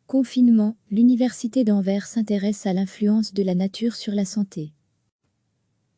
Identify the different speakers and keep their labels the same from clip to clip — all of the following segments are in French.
Speaker 1: Confinement, l'Université d'Anvers s'intéresse à l'influence de la nature sur la santé.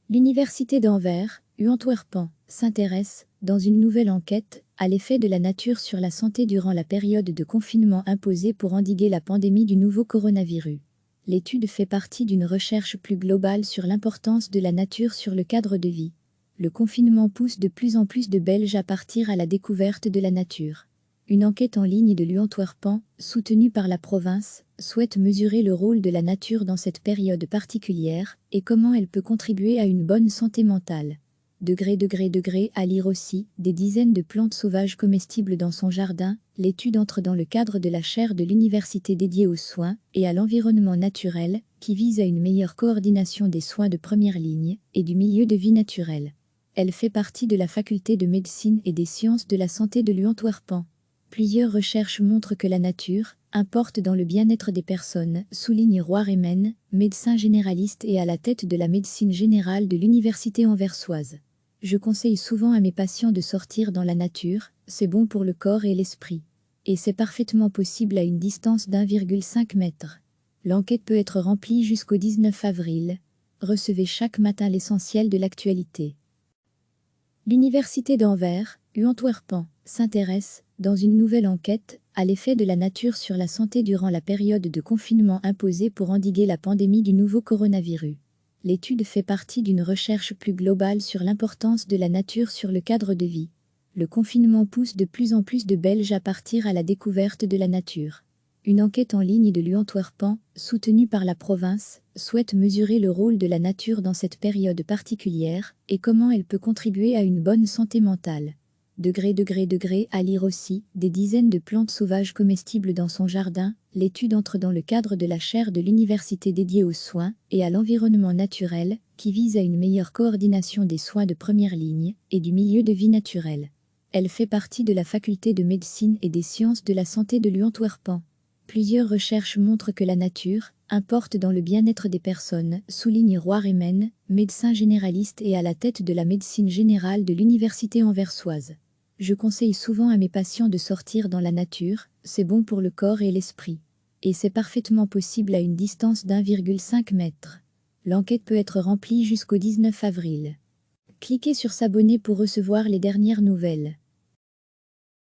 Speaker 1: L'Université d'Anvers, Antwerpen, s'intéresse, dans une nouvelle enquête, à l'effet de la nature sur la santé durant la période de confinement imposée pour endiguer la pandémie du nouveau coronavirus. L'étude fait partie d'une recherche plus globale sur l'importance de la nature sur le cadre de vie. Le confinement pousse de plus en plus de Belges à partir à la découverte de la nature. Une enquête en ligne de l'Antwerpen, soutenue par la province, souhaite mesurer le rôle de la nature dans cette période particulière et comment elle peut contribuer à une bonne santé mentale. À lire aussi, des dizaines de plantes sauvages comestibles dans son jardin. L'étude entre dans le cadre de la chaire de l'université dédiée aux soins et à l'environnement naturel, qui vise à une meilleure coordination des soins de première ligne et du milieu de vie naturel. Elle fait partie de la faculté de médecine et des sciences de la santé de l'Antwerpen. Plusieurs recherches montrent que la nature importe dans le bien-être des personnes, souligne Roy Remen, médecin généraliste et à la tête de la médecine générale de l'université anversoise. Je conseille souvent à mes patients de sortir dans la nature, c'est bon pour le corps et l'esprit. Et c'est parfaitement possible à une distance d'1,5 mètre. L'enquête peut être remplie jusqu'au 19 avril. Recevez chaque matin l'essentiel de l'actualité. L'Université d'Anvers, Antwerpen, s'intéresse, dans une nouvelle enquête, à l'effet de la nature sur la santé durant la période de confinement imposée pour endiguer la pandémie du nouveau coronavirus. L'étude fait partie d'une recherche plus globale sur l'importance de la nature sur le cadre de vie. Le confinement pousse de plus en plus de Belges à partir à la découverte de la nature. Une enquête en ligne de l'Antwerpen, soutenue par la province, souhaite mesurer le rôle de la nature dans cette période particulière et comment elle peut contribuer à une bonne santé mentale. À lire aussi, des dizaines de plantes sauvages comestibles dans son jardin. L'étude entre dans le cadre de la chaire de l'université dédiée aux soins et à l'environnement naturel, qui vise à une meilleure coordination des soins de première ligne et du milieu de vie naturel. Elle fait partie de la faculté de médecine et des sciences de la santé de l'Antwerpen. Plusieurs recherches montrent que la nature importe dans le bien-être des personnes, souligne Roy Remen, médecin généraliste et à la tête de la médecine générale de l'université anversoise. Je conseille souvent à mes patients de sortir dans la nature, c'est bon pour le corps et l'esprit. Et c'est parfaitement possible à une distance d'1,5 mètre. L'enquête peut être remplie jusqu'au 19 avril. Cliquez sur s'abonner pour recevoir les dernières nouvelles.